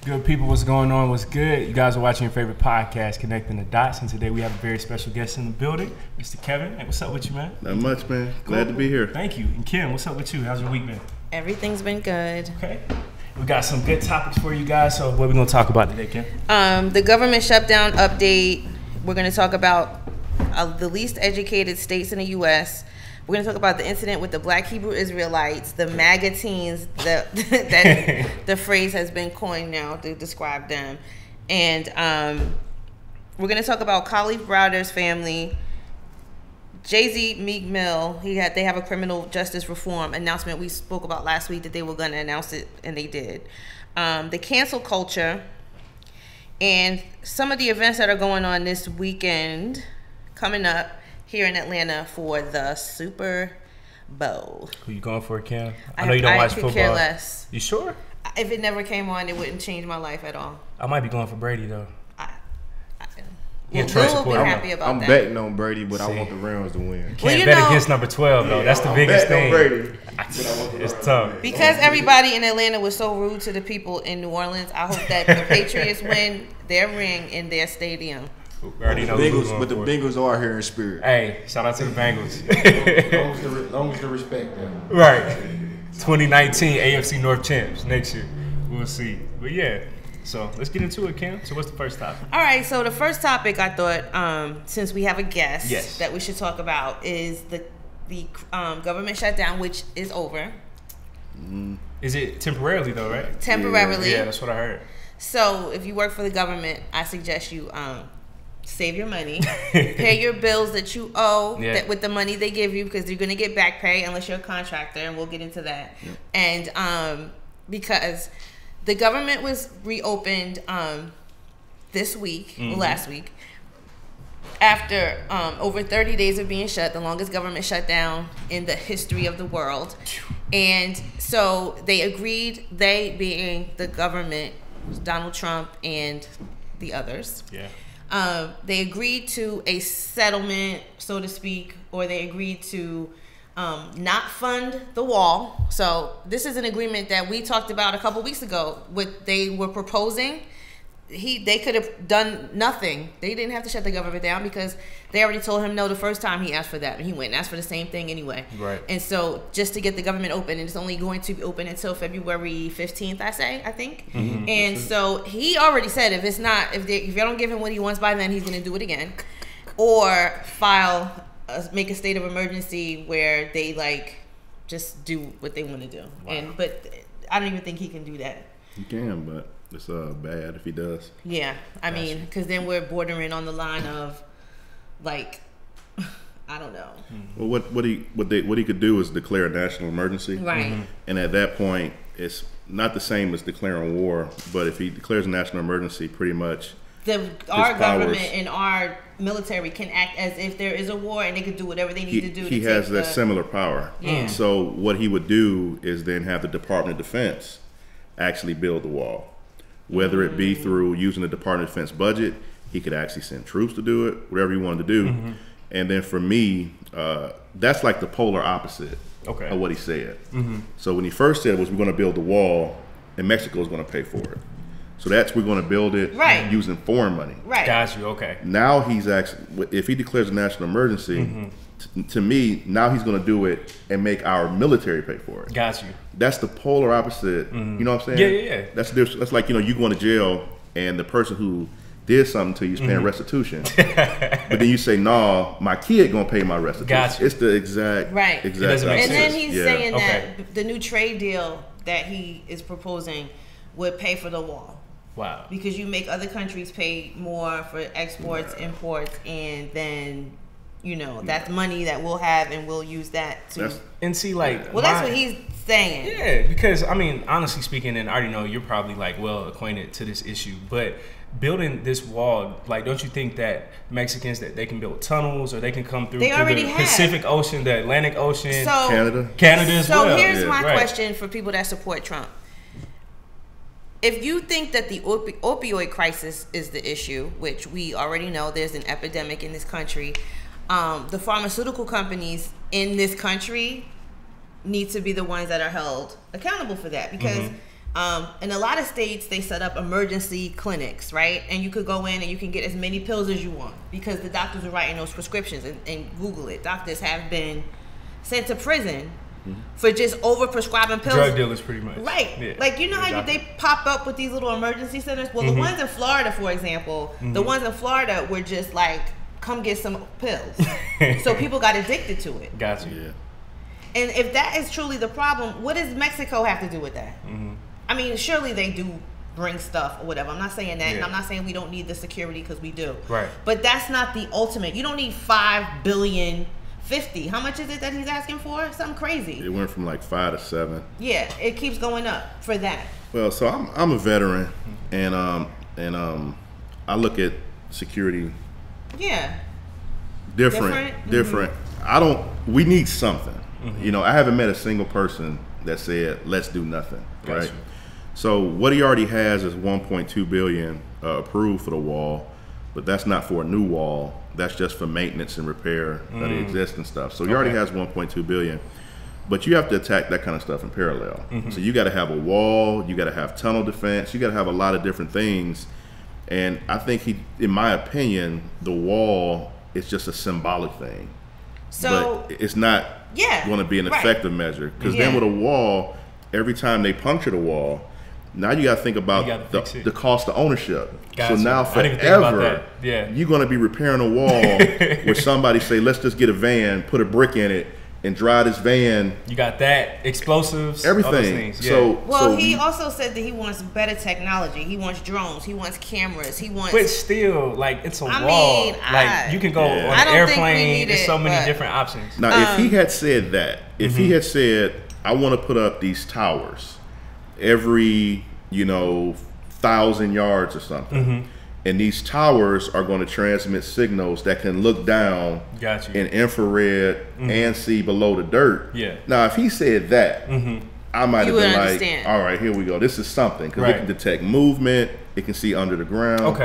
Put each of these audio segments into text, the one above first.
good, people? What's going on? What's good? You guys are watching your favorite podcast, Connecting the Dots, and today we have a very special guest in the building, Mr. Kevin. Hey, what's up with you, man? Not much, man. Glad to be here. Thank you. And Kim, what's up with you? How's your week been? Everything's been good. Okay. We got some good topics for you guys, so what are we going to talk about today, Kim? The government shutdown update. We're going to talk about the least educated states in the U.S., We're going to talk about the incident with the Black Hebrew Israelites, the MAGA teens, that the phrase has been coined now to describe them. And we're going to talk about Khalif Browder's family, Jay-Z, Meek Mill. They have a criminal justice reform announcement we spoke about last week that they were going to announce it, and they did. The cancel culture, and some of the events that are going on this weekend coming up here in Atlanta for the Super Bowl. Who you going for, Kim? I know you don't watch football. I could care less. You sure? If it never came on, it wouldn't change my life at all. I might be going for Brady, though. We'll be happy about I'm that. betting on Brady, but I want the Rams to win. Can't bet against number 12, though. That's the biggest thing. Brady, it's tough. Because everybody in Atlanta was so rude to the people in New Orleans, I hope that the Patriots win their ring in their stadium. Already know the Bengals are here in spirit. Hey, shout out to the Bengals. As long as the respect them. Right. 2019 AFC North champs next year. We'll see. But yeah, so let's get into it, Kim. So what's the first topic? All right, so the first topic I thought, since we have a guest, that we should talk about is the government shutdown, which is over. Is it temporarily though, right? Temporarily. Yeah, that's what I heard. So if you work for the government, I suggest you save your money, pay your bills that you owe with the money they give you, because you're going to get back pay unless you're a contractor, and we'll get into that. And because the government was reopened this week, last week, after over 30 days of being shut, the longest government shutdown in the history of the world. And so they agreed, they being the government, Donald Trump and the others. They agreed to a settlement, so to speak, or they agreed to not fund the wall. So this is an agreement that we talked about a couple weeks ago. What they were proposing, they could have done nothing. They didn't have to shut the government down because they already told him no the first time he asked for that, and he went and asked for the same thing anyway. Right. And so just to get the government open, and it's only going to be open until February 15th, I think. And so he already said if you don't give him what he wants by then, he's going to do it again, or make a state of emergency where they just do what they want to do. Wow. But I don't even think he can do that. He can, but it's bad if he does. Yeah, I mean, because then we're bordering on the line of, I don't know. Well, what he could do is declare a national emergency, right? And at that point, it's not the same as declaring war. But if he declares a national emergency, pretty much our government and our military can act as if there is a war, and they could do whatever they need to do. He has that similar power. Yeah. So what he would do is then have the Department of Defense actually build the wall. Whether it be through using the Department of Defense budget, he could actually send troops to do it, whatever he wanted to do. And then for me, that's like the polar opposite of what he said. So when he first said was we're going to build the wall, and Mexico is going to pay for it. So we're going to build it using foreign money. Right. Got you. Okay. Now he's actually, if he declares a national emergency, to me, now he's going to do it and make our military pay for it. Got you. That's the polar opposite. You know what I'm saying? Yeah. That's like, you going to jail and the person who did something to you is paying restitution. But then you say, no, my kid going to pay my restitution. Got you. It's the exact and then he's saying that the new trade deal that he is proposing would pay for the wall. Wow. Because you make other countries pay more for exports, imports, and then that's money that we'll have, and we'll use that to. That's what he's saying. Yeah, because I mean, honestly speaking, and I already know you're probably well acquainted to this issue, but building this wall, don't you think that Mexicans that they can build tunnels or they can come through the Pacific Ocean, the Atlantic Ocean, Canada as well? So here's my question for people that support Trump. If you think that the opioid crisis is the issue, which we already know there's an epidemic in this country, the pharmaceutical companies in this country need to be the ones that are held accountable for that, because In a lot of states, they set up emergency clinics, right? And you could go in and you can get as many pills as you want because the doctors are writing those prescriptions. And Google it. Doctors have been sent to prison for just over-prescribing pills. Drug dealers, pretty much. Right. Yeah. Like, you know how they pop up with these little emergency centers? Well, the ones in Florida, for example, the ones in Florida were just like, come get some pills. So people got addicted to it. Gotcha. Yeah. And if that is truly the problem, what does Mexico have to do with that? I mean, surely they do bring stuff or whatever. I'm not saying that, and I'm not saying we don't need the security because we do. Right. But that's not the ultimate. You don't need $5 billion. 50. How much is it that he's asking for? Something crazy. It went from like 5 to 7. Yeah, it keeps going up for that. Well, so I'm a veteran, and I look at security. Yeah. Different. We need something. You know, I haven't met a single person that said, let's do nothing, right? Gotcha. So what he already has is 1.2 billion approved for the wall, but that's not for a new wall. That's just for maintenance and repair of the existing stuff. So he already has 1.2 billion, but you have to attack that kind of stuff in parallel. So you got to have a wall, you got to have tunnel defense, you got to have a lot of different things. And I think in my opinion, the wall is just a symbolic thing. So but it's not going to be an effective measure, because then with a wall, every time they puncture the wall, now you got to think about the cost of ownership. Gotcha. So now forever, you're going to be repairing a wall where somebody say, let's just get a van, put a brick in it, and drive this van. You got that, explosives, everything. Other things. So he also said that he wants better technology. He wants drones. He wants cameras. He wants. But still, like, it's a wall. Like, you can go on an airplane. There's so many different options. Now, if he had said that, if he had said, I want to put up these towers every 1,000 yards or something, and these towers are going to transmit signals that can look down in infrared and see below the dirt. Now, if he said that, I might have been like, all right, here we go. This is something, because it can detect movement. It can see under the ground.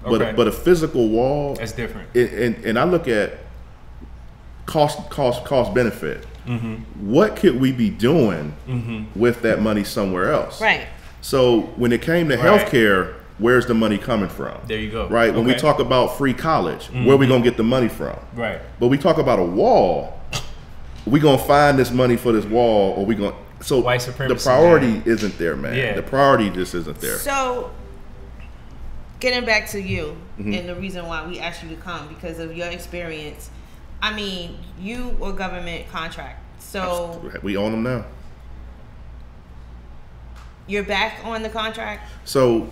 But a physical wall, that's different. And I look at cost benefit. What could we be doing with that money somewhere else? Right. So when it came to healthcare, where's the money coming from? There you go. Right. When we talk about free college, where are we gonna get the money from? Right. But we talk about a wall. We gonna find this money for this wall, or we gonna white supremacy, the priority isn't there, man. The priority just isn't there. So getting back to you and the reason why we asked you to come, because of your experience. I mean, you were government contract, so we own them now. You're back on the contract. So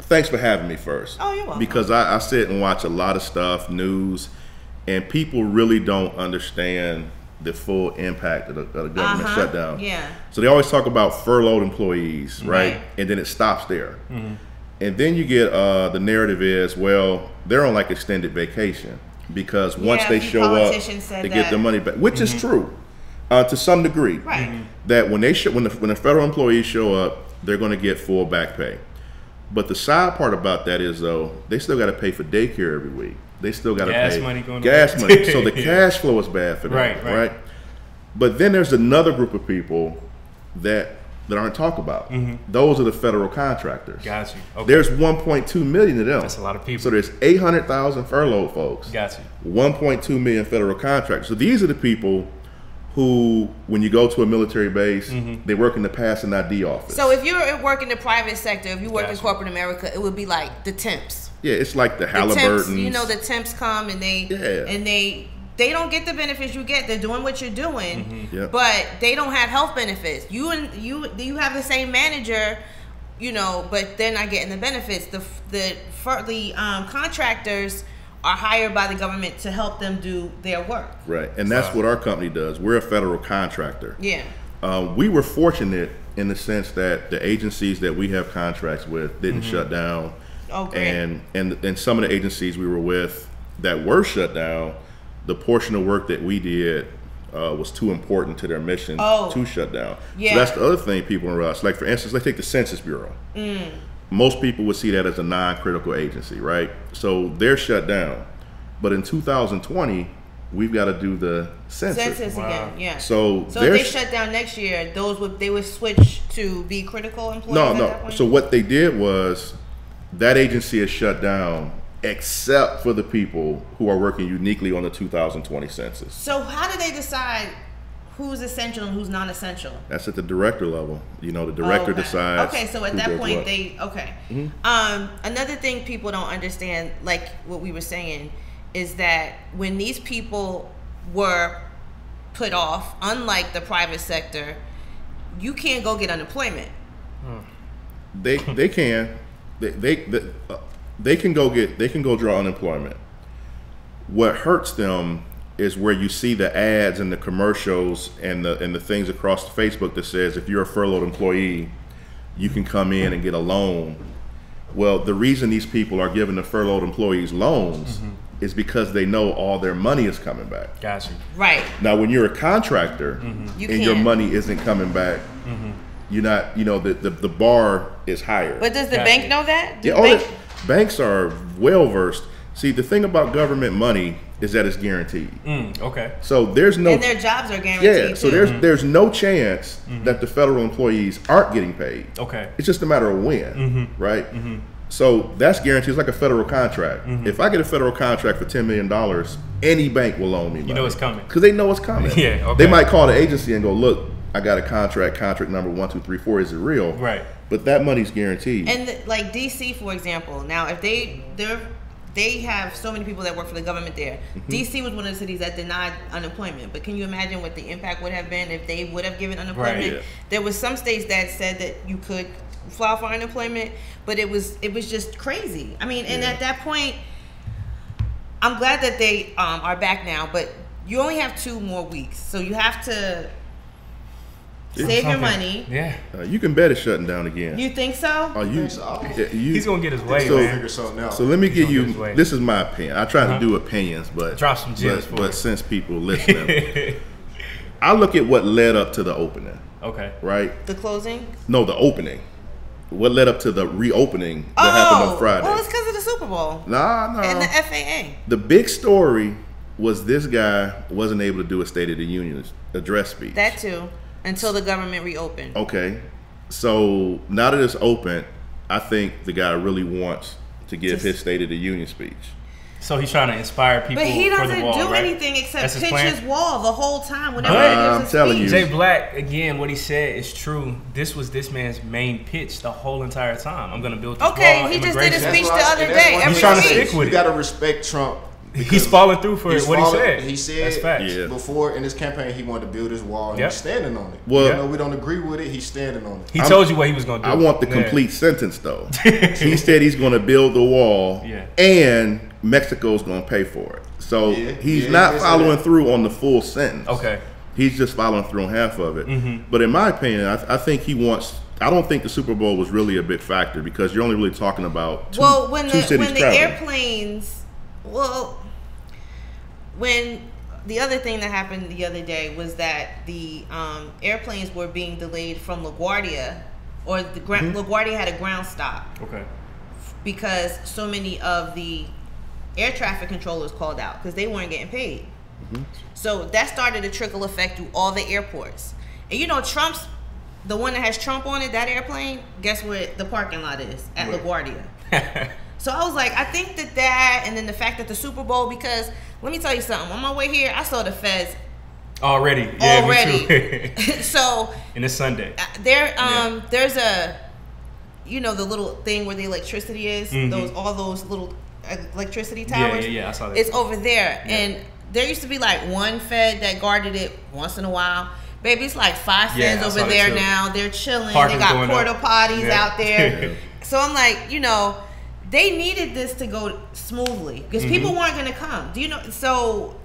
thanks for having me first. Oh, you're welcome. Because I sit and watch a lot of stuff, news, and people really don't understand the full impact of the government shutdown. Yeah. So they always talk about furloughed employees, right? And then it stops there. And then you get the narrative is, well, they're on like extended vacation, because once they show up, they get their money back, which is true to some degree. Right. That when they when the federal employees show up, they're going to get full back pay. But the side part about that is, though, they still got to pay for daycare every week. They still got to pay gas money. So the cash flow is bad for them, right? But then there's another group of people that aren't talked about. Those are the federal contractors. Got you. Okay. There's 1.2 million of them. That's a lot of people. So there's 800,000 furloughed folks. Got you. 1.2 million federal contractors. So these are the people who, when you go to a military base, they work in the pass and ID office. So if you're working in the private sector, if you work in corporate America, it would be like the temps. Yeah, it's like the Halliburtons. The temps come and they don't get the benefits you get. They're doing what you're doing, but they don't have health benefits. You have the same manager, but they're not getting the benefits. The contractors are hired by the government to help them do their work. Right, and that's what our company does. We're a federal contractor. Yeah. We were fortunate in the sense that the agencies that we have contracts with didn't shut down. Oh, great. And some of the agencies we were with that were shut down, the portion of work that we did was too important to their mission to shut down. Yeah. So that's the other thing people don't realize. Like, for instance, let's take the Census Bureau. Most people would see that as a non-critical agency, right? So they're shut down. But in 2020, we've got to do the census. Again, yeah. So if they shut down next year, they would switch to be critical employees. No. So what they did was that agency is shut down, except for the people who are working uniquely on the 2020 census. So how do they decide who's essential and who's non-essential? That's at the director level. The director decides. Okay, so at that point another thing people don't understand, like what we were saying, is that when these people were put off, unlike the private sector, you can't go get unemployment. They can. They can go draw unemployment. What hurts them is where you see the ads and the commercials and the things across Facebook that says if you're a furloughed employee, you can come in and get a loan. Well, the reason these people are giving the furloughed employees loans is because they know all their money is coming back. Gotcha. Right. Now, when you're a contractor and your money isn't coming back, you're not. The bar is higher. But does the bank know that? Banks are well versed. See, the thing about government money is that it's guaranteed. Okay. So there's no, and their jobs are guaranteed. Yeah. So there's no chance that the federal employees aren't getting paid. Okay. It's just a matter of when, right? So that's guaranteed. It's like a federal contract. If I get a federal contract for $10 million, any bank will loan me money. You know it's coming. Because they know it's coming. Yeah. Okay. They might call the agency and go, look, I got a contract number 1, 2, 3, 4. Is it real? Right. But that money's guaranteed. And like DC, for example, now if they have so many people that work for the government there. DC was one of the cities that denied unemployment. But can you imagine what the impact would have been if they would have given unemployment? Right, yeah. There was some states that said that you could file for unemployment, but it was just crazy. I mean, and at that point, I'm glad that they are back now, but you only have 2 more weeks. So you have to save your money. Yeah. You can bet it's shutting down again. You think so? He's going to get his way, man. So let me give you, this is my opinion. I try to do opinions, but drop some gems but since people listening, I look at what led up to the opening. Okay. Right? The closing? No, the opening. What led up to the reopening that happened on Friday? Well, it's because of the Super Bowl. Nah. And the FAA. The big story was this guy wasn't able to do a State of the Union address speech. That too. Until the government reopened. Okay. So now that it's open, I think the guy really wants to give his State of the Union speech. So he's trying to inspire people. But he doesn't do anything except pitch his wall the whole time. Whenever he gives his speech. Jay Black, again, what he said is true. This was this man's main pitch the whole entire time. I'm going to build this wall. He just did a speech the other day. He's trying to stick with it. You got to respect Trump. He's following through for what he said. He said before in his campaign he wanted to build his wall, and he's standing on it. Well, even though we don't agree with it, he's standing on it. He told you what he was going to do. I want the complete sentence, though. He said he's going to build the wall, and Mexico's going to pay for it. So he's not following through on the full sentence. Okay. He's just following through on half of it. But in my opinion, I think he wants. I don't think the Super Bowl was really a big factor because you're only really talking about two cities traveling. The airplanes. When the other thing that happened the other day was that the airplanes were being delayed from LaGuardia, or LaGuardia had a ground stop. Okay. Because so many of the air traffic controllers called out because they weren't getting paid. So that started a trickle effect through all the airports. And Trump's, the one that has Trump on it, that airplane, guess where the parking lot is? At LaGuardia. So I was like, I think that, and then the fact that the Super Bowl, because let me tell you something. On my way here, I saw the feds already. Yeah, me too. So and it's Sunday. There's a, the little thing where the electricity is. All those little electricity towers. Yeah. I saw that. It's over there, and there used to be like one Fed that guarded it once in a while. Baby, it's like 5 feds over there now. They're chilling. They got porta potties out there. So I'm like, they needed this to go smoothly because people weren't going to come. Do you know? So,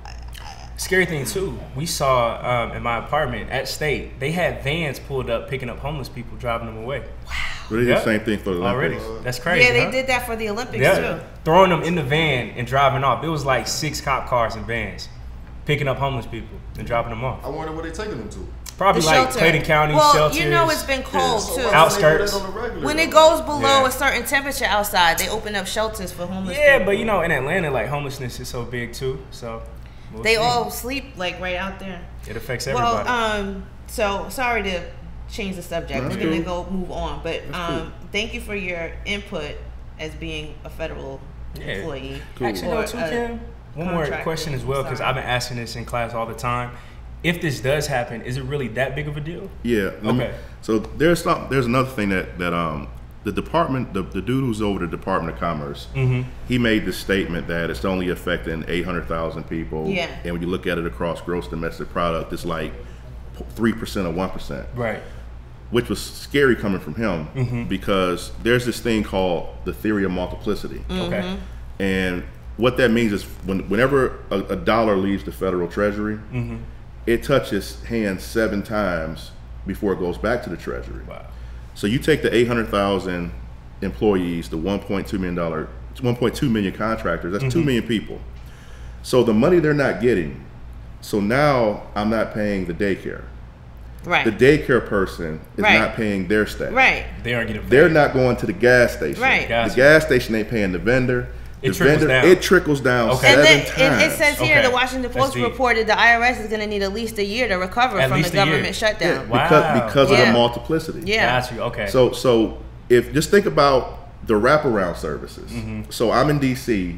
scary thing too, we saw in my apartment at State, they had vans pulled up picking up homeless people, driving them away. Wow. But they did the same thing for the Olympics. Already. That's crazy. Yeah, they did that for the Olympics too. Throwing them in the van and driving off. It was like 6 cop cars and vans picking up homeless people and dropping them off. I wonder where they taking them to. Probably like Clayton County shelters. It's been cold too. Outskirts. When it goes below a certain temperature outside, they open up shelters for homeless people. But in Atlanta, like homelessness is so big too. So They all sleep like right out there. It affects everybody. Well, so sorry to change the subject. We're gonna move on, but thank you for your input as being a federal employee. Cool. Actually, no, too, Kim. One more question as well, because I've been asking this in class all the time. If this does happen, is it really that big of a deal? Yeah. Okay. So there's another thing that the department, the dude who's over the Department of Commerce, he made this statement that it's only affecting 800,000 people. Yeah. And when you look at it across gross domestic product, it's like 3% or 1%. Right. Which was scary coming from him because there's this thing called the theory of multiplicity. Okay. And what that means is whenever a dollar leaves the federal treasury, it touches hands 7 times before it goes back to the treasury. Wow. So you take the 800,000 employees, the $1.2 million contractors, that's 2 million people. So the money they're not getting, so now I'm not paying the daycare. Right. The daycare person is not paying their staff. Right. They're not going to the gas station. Right. The gas station ain't paying the vendor. It trickles down. Okay. 7 times. And it says here, the Washington Post reported the IRS is going to need at least a year to recover from the government shutdown. Yeah, because of the multiplicity. Yeah. Got you. Okay. So if just think about the wraparound services. So I'm in DC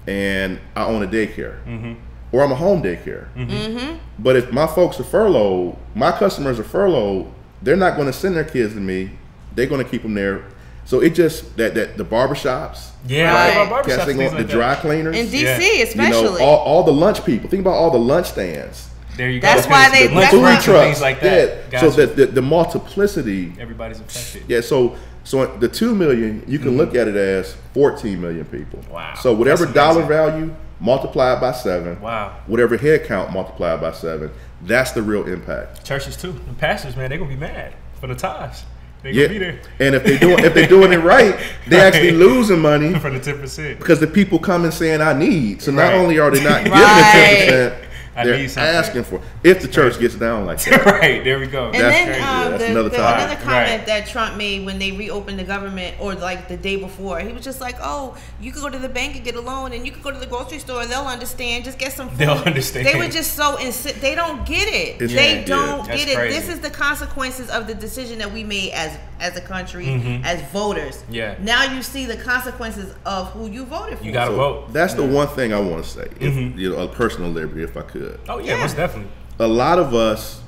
and I own a daycare. Or I'm a home daycare. But if my folks are furloughed, my customers are furloughed, they're not going to send their kids to me. They're going to keep them there. So it just that the barbershops, the dry cleaners in DC, especially, all the lunch people. Think about all the lunch stands. There you go. That's why they food trucks, things like that. So that the multiplicity, everybody's affected. Yeah. So the 2 million, you can look at it as 14 million people. Wow. So whatever dollar value multiplied by 7. Wow. Whatever head count multiplied by 7. That's the real impact. Churches too, and pastors, man, they're gonna be mad for the tithes. They're gonna be there. And if they're doing it right, they're actually losing money for the 10% because the people come and saying I need. So not only are they not giving the 10%. They're asking for if the church gets down like that. Right, there we go. And that's another comment that Trump made when they reopened the government, or like the day before, he was just like, "Oh, you could go to the bank and get a loan, and you could go to the grocery store. They'll understand. Just get some food." They'll understand. They were just so they don't get it. They don't get it. Crazy. This is the consequences of the decision that we made as a country, as voters. Yeah. Now you see the consequences of who you voted for. You gotta vote. That's the one thing I want to say. If, a personal liberty, if I could. Oh yeah, most definitely. A lot of us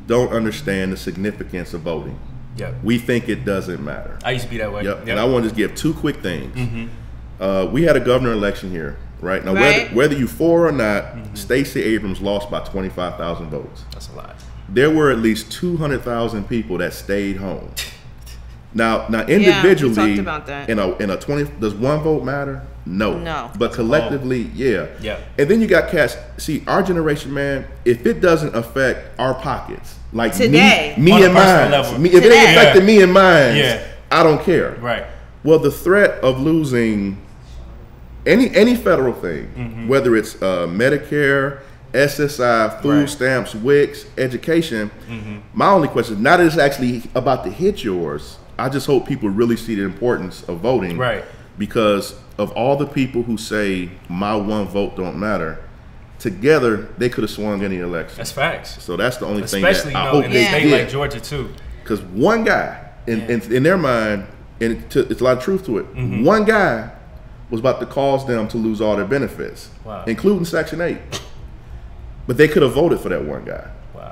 don't understand the significance of voting. Yep. We think it doesn't matter. I used to be that way. Yep. And I want to just give 2 quick things. We had a governor election here, right? Now, whether you for or not, Stacey Abrams lost by 25,000 votes. That's a lot. There were at least 200,000 people that stayed home. Now individually, we talked about that. in a 20, does one vote matter? No. But collectively, yeah. And then you got cats. See, our generation, man, if it doesn't affect our pockets, like today, me and mine, if it ain't affecting me and mine, I don't care. Right. Well, the threat of losing any federal thing, whether it's Medicare, SSI, food stamps, WICs, education, my only question, now that it's actually about to hit yours, I just hope people really see the importance of voting. Right. Because of all the people who say my one vote don't matter, together they could have swung any election. That's facts. So that's the only thing that I hope they state did. Like Georgia too. Because one guy, in their mind, and it's a lot of truth to it, one guy was about to cause them to lose all their benefits, including Section 8. But they could have voted for that one guy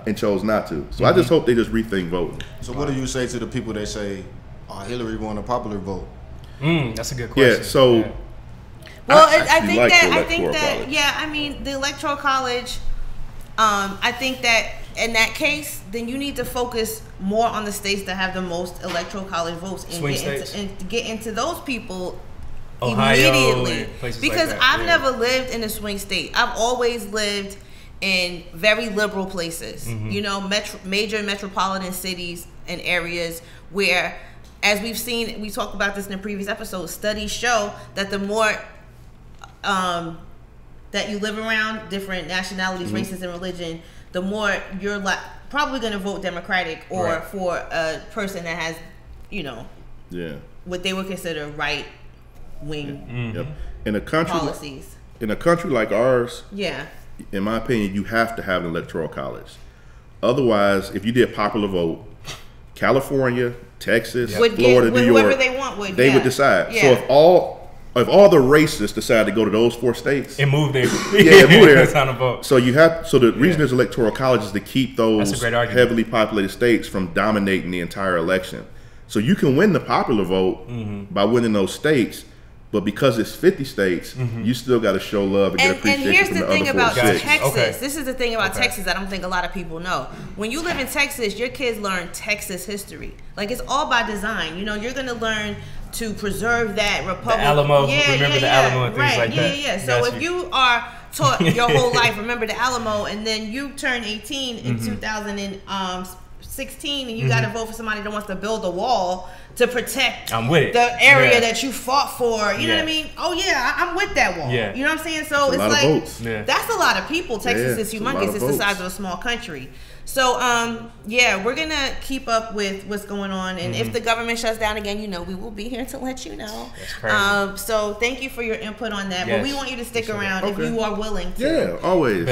and chose not to. So I just hope they just rethink voting. So what do you say to the people that say, Hillary won a popular vote? That's a good question. Yeah, so well, I think that I mean, the Electoral College, I think that in that case, then you need to focus more on the states that have the most Electoral College votes and get into those people Ohio, immediately. Because like I've never lived in a swing state. I've always lived in very liberal places, you know, major metropolitan cities and areas where, as we've seen, we talked about this in a previous episode, studies show that the more that you live around different nationalities, races, and religion, the more you're probably going to vote Democratic or for a person that has, you know, what they would consider right-wing in a country policies. In a country like ours, in my opinion, you have to have an electoral college. Otherwise, if you did popular vote, California, Texas, Florida, New York, they would decide. So if all the racists decide to go to those 4 states and move there, move there. So you have. So the reason there's electoral college is to keep those heavily populated states from dominating the entire election. So you can win the popular vote by winning those states, but because it's 50 states, you still got to show love and get appreciation. And here's from the thing other about states. Texas. This is the thing about Texas I don't think a lot of people know. When you live in Texas, your kids learn Texas history. Like, it's all by design. You know, you're going to learn to preserve that republic. The Alamo, remember the Alamo and things like that. So if you are taught your whole life, remember the Alamo, and then you turn 18 in 2016, and you got to vote for somebody that wants to build a wall to protect the area that you fought for. You know what I mean? Oh yeah, I'm with that wall. Yeah. You know what I'm saying? So it's like that's a lot of people. Texas is humongous. It's the size of a small country. So we're gonna keep up with what's going on, and if the government shuts down again, you know, we will be here to let you know. That's crazy. So thank you for your input on that. But we want you to stick around if you are willing to. Yeah, always.